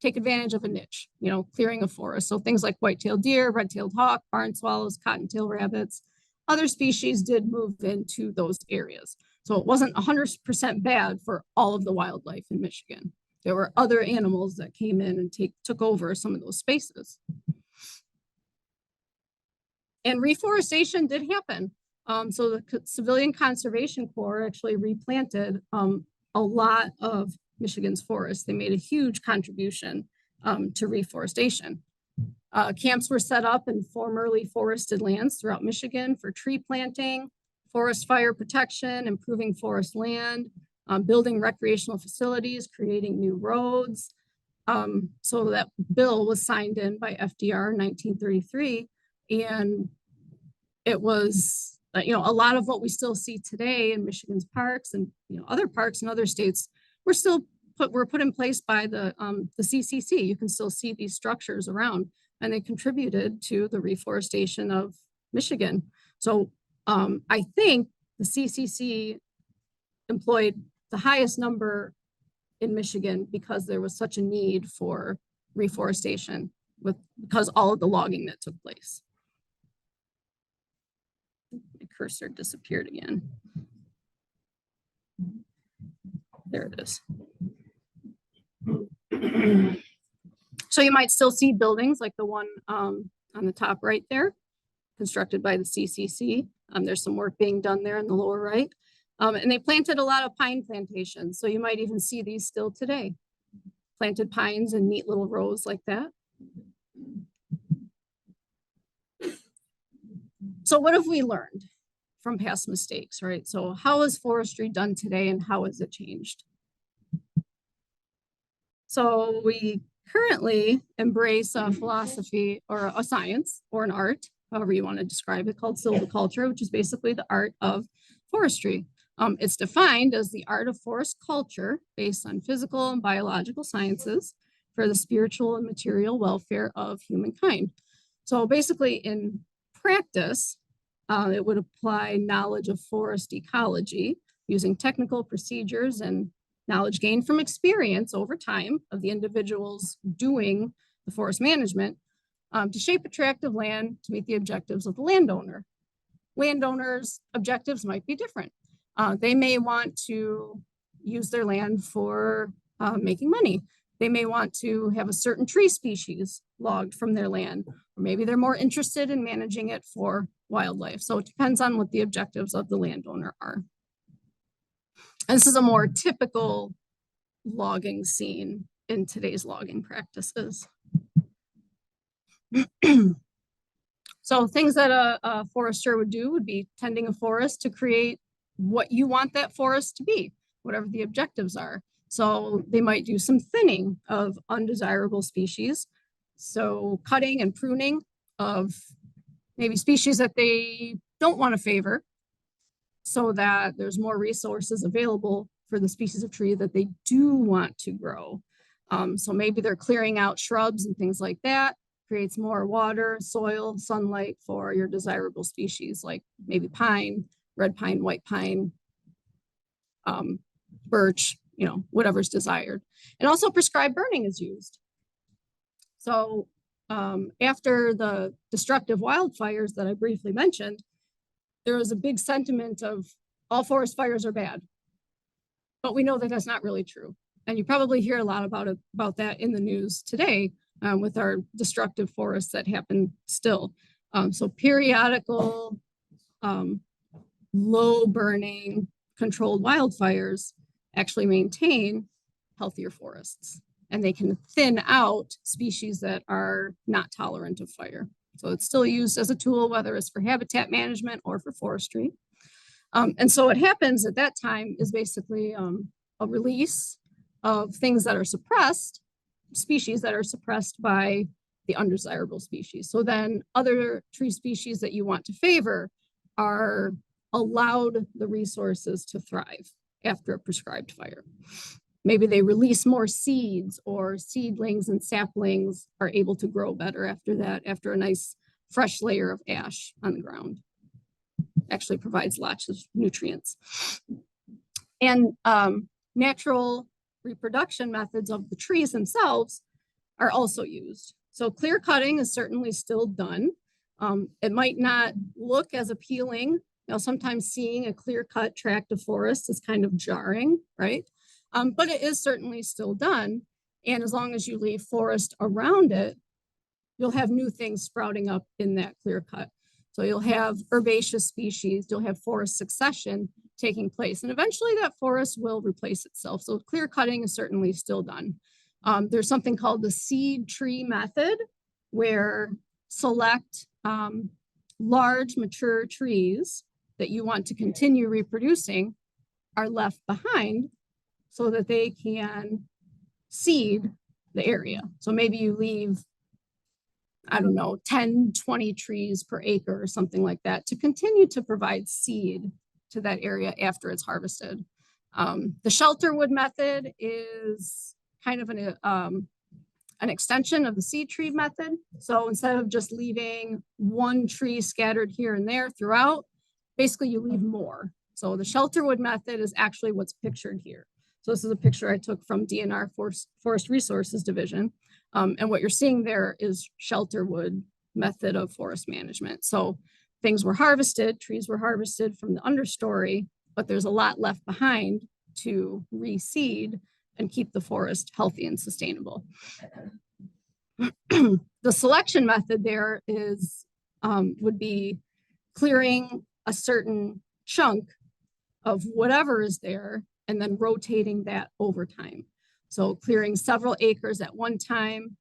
take advantage of a niche, clearing a forest. So things like white-tailed deer, red-tailed hawk, barn swallows, cottontail rabbits, other species did move into those areas. So it wasn't 100% bad for all of the wildlife in Michigan. There were other animals that came in and took over some of those spaces. And reforestation did happen. So the Civilian Conservation Corps actually replanted a lot of Michigan's forests. They made a huge contribution to reforestation. Camps were set up in formerly forested lands throughout Michigan for tree planting, forest fire protection, improving forest land, building recreational facilities, creating new roads. So that bill was signed in by FDR in 1933. And it was, a lot of what we still see today in Michigan's parks and other parks in other states were put in place by the CCC. You can still see these structures around, and they contributed to the reforestation of Michigan. So I think the CCC employed the highest number in Michigan because there was such a need for reforestation because all of the logging that took place. My cursor disappeared again. There it is. So you might still see buildings like the one on the top right there, constructed by the CCC. There's some work being done there in the lower right. And they planted a lot of pine plantations. So you might even see these still today. Planted pines in neat little rows like that. So what have we learned from past mistakes, right? So how is forestry done today and how has it changed? So we currently embrace a philosophy or a science or an art, however you want to describe it, called silviculture, which is basically the art of forestry. It's defined as the art of forest culture based on physical and biological sciences for the spiritual and material welfare of humankind. So basically in practice, it would apply knowledge of forest ecology using technical procedures and knowledge gained from experience over time of the individuals doing the forest management to shape a tract of land to meet the objectives of the landowner. Landowners' objectives might be different. They may want to use their land for making money. They may want to have a certain tree species logged from their land, or maybe they're more interested in managing it for wildlife. So it depends on what the objectives of the landowner are. And this is a more typical logging scene in today's logging practices. So things that a forester would do would be tending a forest to create what you want that forest to be, whatever the objectives are. So they might do some thinning of undesirable species. So cutting and pruning of maybe species that they don't want to favor, so that there's more resources available for the species of tree that they do want to grow. So maybe they're clearing out shrubs and things like that, creates more water, soil, sunlight for your desirable species, like maybe pine, red pine, white pine, birch, whatever's desired. And also prescribed burning is used. So after the destructive wildfires that I briefly mentioned, there was a big sentiment of all forest fires are bad. But we know that that's not really true. And you probably hear a lot about that in the news today with our destructive forests that happen still. So periodical, low burning, controlled wildfires actually maintain healthier forests. And they can thin out species that are not tolerant of fire. So it's still used as a tool, whether it's for habitat management or for forestry. And so what happens at that time is basically a release of things that are suppressed, species that are suppressed by the undesirable species. So then other tree species that you want to favor are allowed the resources to thrive after a prescribed fire. Maybe they release more seeds, or seedlings and saplings are able to grow better after that, after a nice fresh layer of ash on the ground. Actually provides lots of nutrients. And natural reproduction methods of the trees themselves are also used. So clear cutting is certainly still done. It might not look as appealing. Sometimes seeing a clear cut tract of forest is kind of jarring, right? But it is certainly still done. And as long as you leave forest around it, you'll have new things sprouting up in that clear cut. So you'll have herbaceous species, you'll have forest succession taking place, and eventually that forest will replace itself. So clear cutting is certainly still done. There's something called the seed tree method, where select large mature trees that you want to continue reproducing are left behind so that they can seed the area. So maybe you leave, I don't know, 10, 20 trees per acre or something like that to continue to provide seed to that area after it's harvested. The shelter wood method is kind of an extension of the seed tree method. So instead of just leaving one tree scattered here and there throughout, basically you leave more. So the shelter wood method is actually what's pictured here. So this is a picture I took from DNR Forest Resources Division. And what you're seeing there is shelter wood method of forest management. So things were harvested, trees were harvested from the understory, but there's a lot left behind to reseed and keep the forest healthy and sustainable. The selection method there is would be clearing a certain chunk of whatever is there and then rotating that over time. So clearing several acres at one time,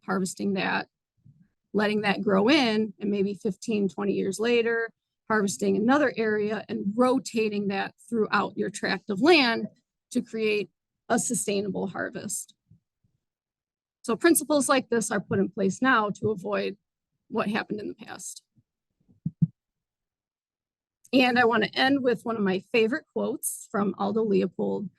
harvesting that, letting that grow in, and maybe 15, 20 years later, harvesting another area and rotating that throughout your tract of land to create a sustainable harvest. So principles like this are put in place now to avoid what happened in the past. And I want to end with one of my favorite quotes from Aldo Leopold.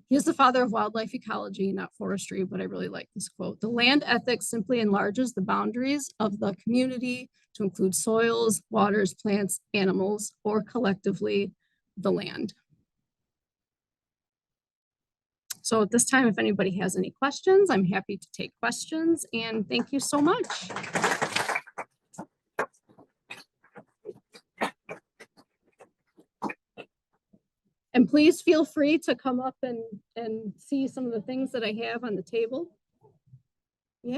He's the father of wildlife ecology, not forestry, but I really like this quote. "The land ethic simply enlarges the boundaries of the community to include soils, waters, plants, animals, or collectively the land." So at this time, if anybody has any questions, I'm happy to take questions, and thank you so much. And please feel free to come up and see some of the things that I have on the table. Yeah.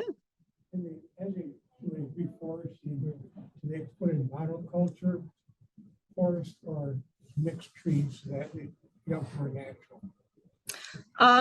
As they reforesting, do they put in monoculture forest or mixed trees that they become more natural?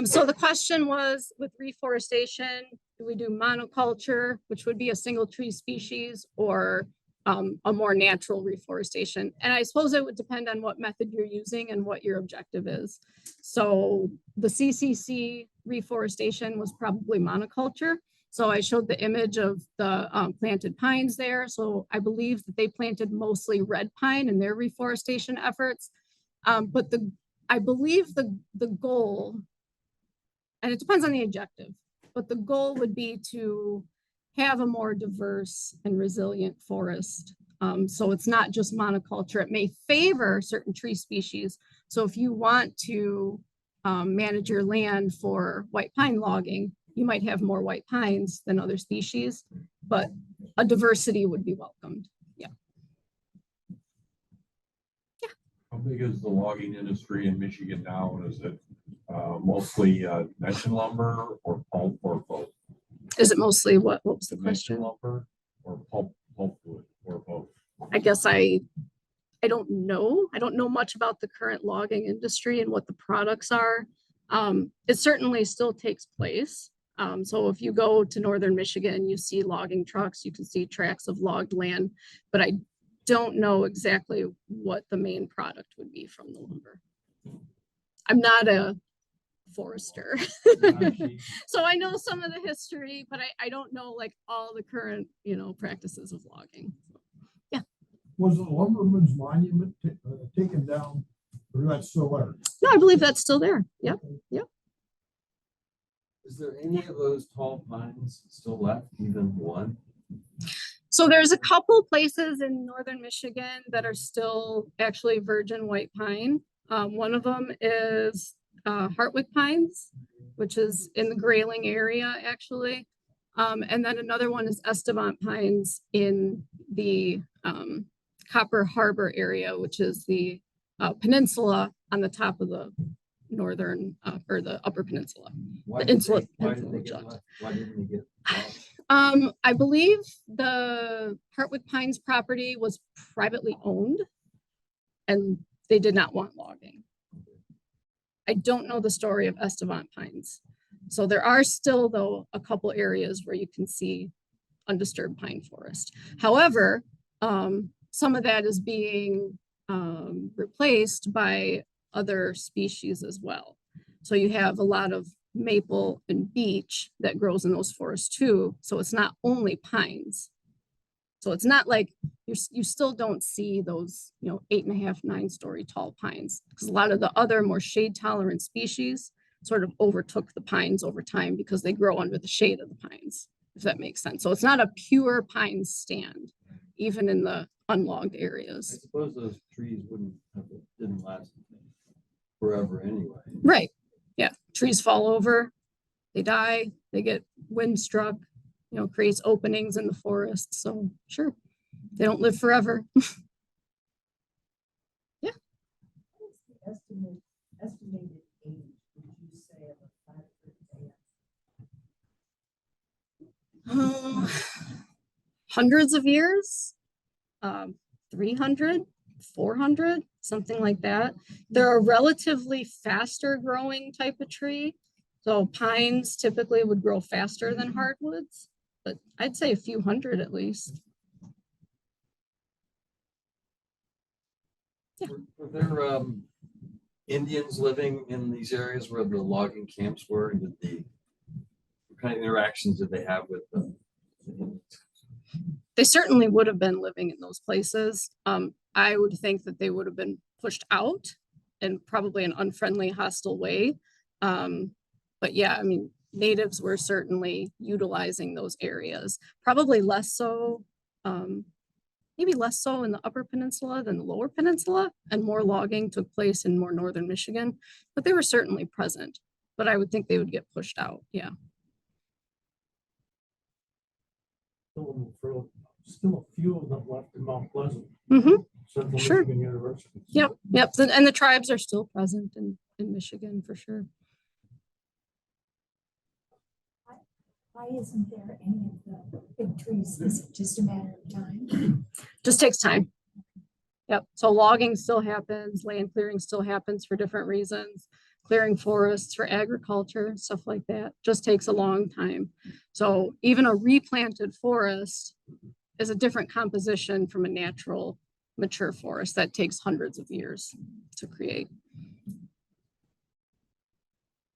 So the question was, with reforestation, do we do monoculture, which would be a single tree species, or a more natural reforestation? And I suppose it would depend on what method you're using and what your objective is. So the CCC reforestation was probably monoculture. So I showed the image of the planted pines there. So I believe that they planted mostly red pine in their reforestation efforts. But I believe the goal, and it depends on the objective, but the goal would be to have a more diverse and resilient forest. So it's not just monoculture. It may favor certain tree species. So if you want to manage your land for white pine logging, you might have more white pines than other species, but a diversity would be welcomed. Yeah. How big is the logging industry in Michigan now? Is it mostly dimension lumber or pulp or both? Is it mostly what was the Dimension question? lumber or pulpwood or both? I guess I don't know. I don't know much about the current logging industry and what the products are. It certainly still takes place. So if you go to northern Michigan, you see logging trucks, you can see tracts of logged land, but I don't know exactly what the main product would be from the lumber. I'm not a forester. So I know some of the history, but I don't know like all the current, practices of logging. Was the lumberman's monument taken down, or that's still there? No, I believe that's still there. Yep. Is there any of those tall pines still left, even one? So there's a couple places in northern Michigan that are still actually virgin white pine. One of them is Hartwick pines, which is in the Grayling area actually. And then another one is Estevan pines in the Copper Harbor area, which is the peninsula on the top of the northern or the upper peninsula. Why The did they peninsula get jut. left? Why didn't they get left? I believe the Hartwick Pines property was privately owned and they did not want logging. I don't know the story of Estevan Pines. So there are still though a couple areas where you can see undisturbed pine forest. However, some of that is being replaced by other species as well. So you have a lot of maple and beech that grows in those forests too. So it's not only pines. So it's not like you still don't see those, 8.5, 9-story tall pines, because a lot of the other more shade tolerant species sort of overtook the pines over time because they grow under the shade of the pines, if that makes sense. So it's not a pure pine stand, even in the unlogged I areas. suppose those trees didn't last forever anyway. Right. Yeah. Trees fall over, they die, they get wind struck, creates openings in the forest. So sure, they don't live forever. Yeah. What is the estimated age, would you say, of a 5-foot man? Hundreds of years, 300, 400, something like that. They're a relatively faster growing type of tree. So pines typically would grow faster than hardwoods, but I'd say a few hundred at least. Were there Indians living in these areas where the logging camps were? And what kind of interactions did they have with them? They certainly would have been living in those places. I would think that they would have been pushed out in probably an unfriendly, hostile way. But yeah, I mean, natives were certainly utilizing those areas, probably less so, maybe less so in the upper peninsula than the lower peninsula, and more logging took place in more northern Michigan, but they were certainly present. But I would think they would get pushed out. Yeah. Still a few of them left in Mount Pleasant. Mhm. Central Sure. Michigan University. Yep. And the tribes are still present in Michigan for sure. Why isn't there any of the big trees? Is it just a matter of time? Just takes time. Yep. So logging still happens, land clearing still happens for different reasons, clearing forests for agriculture, stuff like that. Just takes a long time. So even a replanted forest is a different composition from a natural mature forest that takes hundreds of years to create.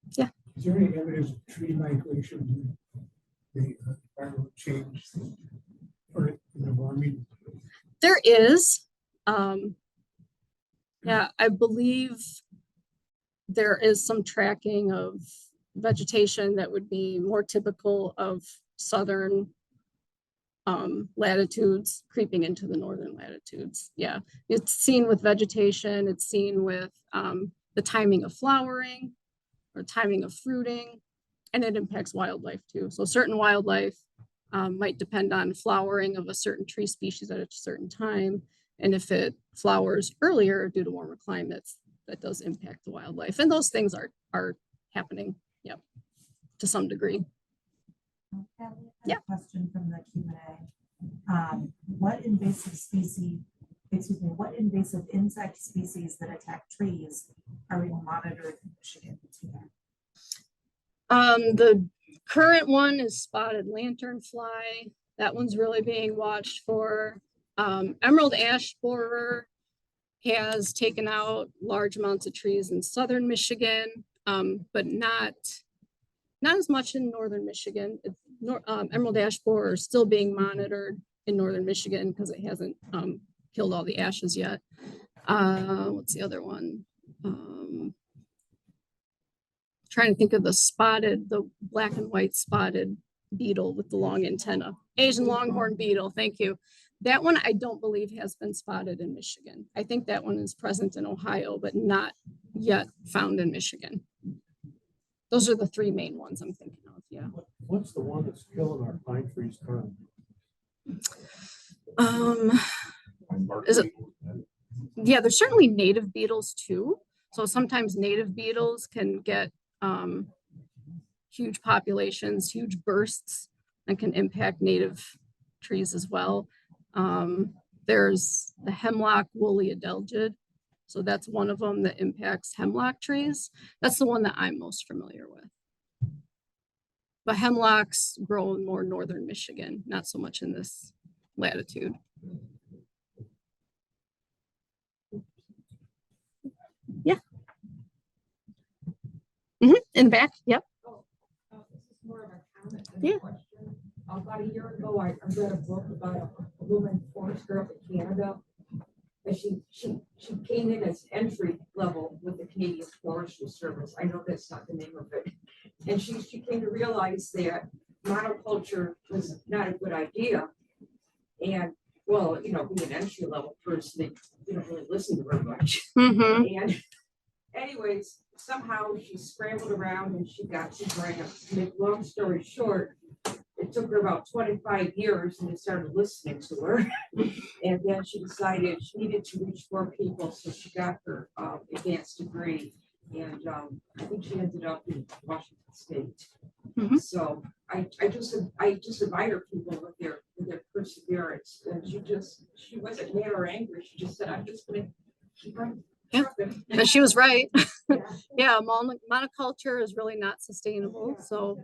Is there any evidence of tree migration the environmental change or the warming? There is, yeah, I believe there is some tracking of vegetation that would be more typical of southern latitudes creeping into the northern latitudes. Yeah, it's seen with vegetation, it's seen with the timing of flowering or timing of fruiting, and it impacts wildlife too. So certain wildlife might depend on flowering of a certain tree species at a certain time. And if it flowers earlier due to warmer climates, that does impact the wildlife. And those things are happening, yep, to some degree. Yeah. Question from the Q&A. What invasive species, excuse me, what invasive insect species that attack trees are being monitored in Michigan? The current one is spotted lanternfly. That one's really being watched for. Emerald ash borer has taken out large amounts of trees in southern Michigan, but not as much in northern Michigan. Emerald ash borer is still being monitored in northern Michigan because it hasn't killed all the ashes yet. What's the other one? Trying to think of the black and white spotted beetle with the long antenna. Asian longhorn beetle, thank you. That one I don't believe has been spotted in Michigan. I think that one is present in Ohio, but not yet found in Michigan. Those are the three main ones I'm thinking of, yeah. What's the one that's killing our pine trees currently? Is it? Yeah, there's certainly native beetles too. So sometimes native beetles can get huge populations, huge bursts, and can impact native trees as well. There's the hemlock woolly adelgid. So that's one of them that impacts hemlock trees. That's the one that I'm most familiar with. But hemlocks grow in more northern Michigan, not so much in this latitude. Yeah. In the back, yep. This is more of a comment than Yeah. a question. About a year ago, I read a book about a woman forester up in Canada. And she came in as entry level with the Canadian Forestry Service. I know that's not the name of it. And she came to realize that monoculture was not a good idea. And well, you know, being an entry level person, they don't really listen to her much. And anyways, somehow she scrambled around and she got some grants. To make long story short, it took her about 25 years and they started listening to her. And then she decided she needed to reach more people. So she got her advanced degree. And I think she ended up in Washington State. So I just admire people with their perseverance. And she wasn't mad or angry. She just said, I'm just going to keep on. Yeah. And she was right. Yeah. Yeah, monoculture is really not sustainable. So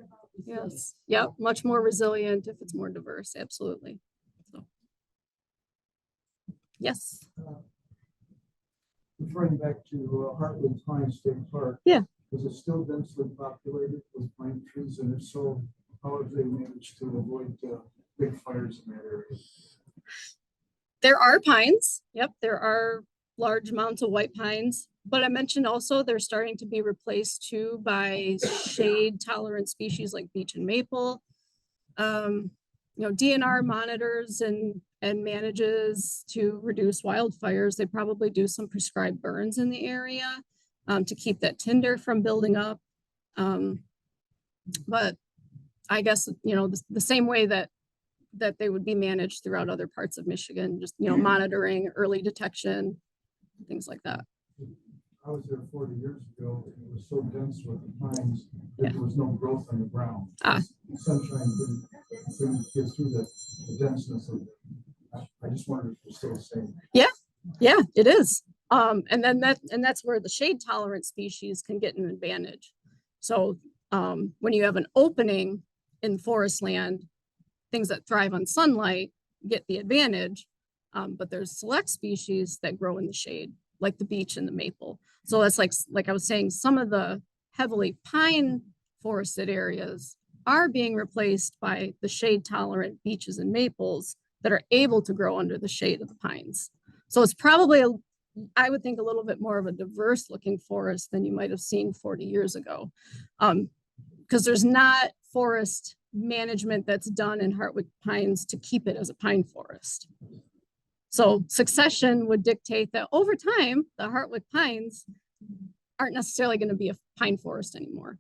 yes, yep, much more resilient if it's more diverse. Absolutely. So yes. Referring back to Heartland Pine State Park. Yeah. Is it still densely populated with pine trees? And if so, how have they managed to avoid big fires in that area? There are pines. Yep, there are large amounts of white pines. But I mentioned also they're starting to be replaced too by shade tolerant species like beech and maple. You know, DNR monitors and manages to reduce wildfires. They probably do some prescribed burns in the area to keep that tinder from building up. But I guess, you know, the same way that they would be managed throughout other parts of Michigan, just, you know, monitoring, early detection, things like that. I was there 40 years ago, and it was so dense with the pines that there was no growth on the ground. The sunshine didn't get through the denseness of it. I just wondered if it's still the same. Yeah, it is. And that's where the shade tolerant species can get an advantage. So when you have an opening in forest land, things that thrive on sunlight get the advantage. But there's select species that grow in the shade, like the beech and the maple. So that's like I was saying, some of the heavily pine forested areas are being replaced by the shade tolerant beeches and maples that are able to grow under the shade of the pines. So it's probably, I would think, a little bit more of a diverse looking forest than you might have seen 40 years ago. Because there's not forest management that's done in Heartwood Pines to keep it as a pine forest. So succession would dictate that over time, the Heartwood Pines aren't necessarily going to be a pine forest anymore,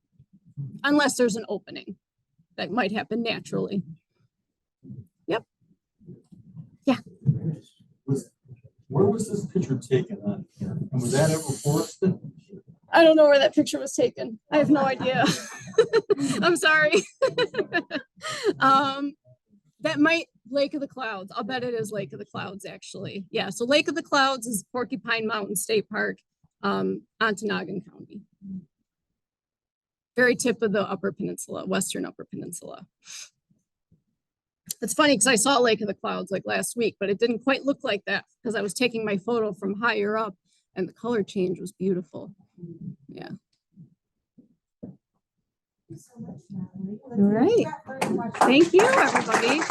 unless there's an opening that might happen naturally. Yep. Yeah. Where was this picture taken on here? And was that ever forested? I don't know where that picture was taken. I have no idea. I'm sorry. That might Lake of the Clouds. I'll bet it is Lake of the Clouds, actually. Yeah, so Lake of the Clouds is Porcupine Mountain State Park, Ontonagon County. Very tip of the Upper Peninsula, Western Upper Peninsula. It's funny because I saw Lake of the Clouds like last week, but it didn't quite look like that because I was taking my photo from higher up and the color change was beautiful. Yeah. So much, Natalie. All right. Thank you, everybody.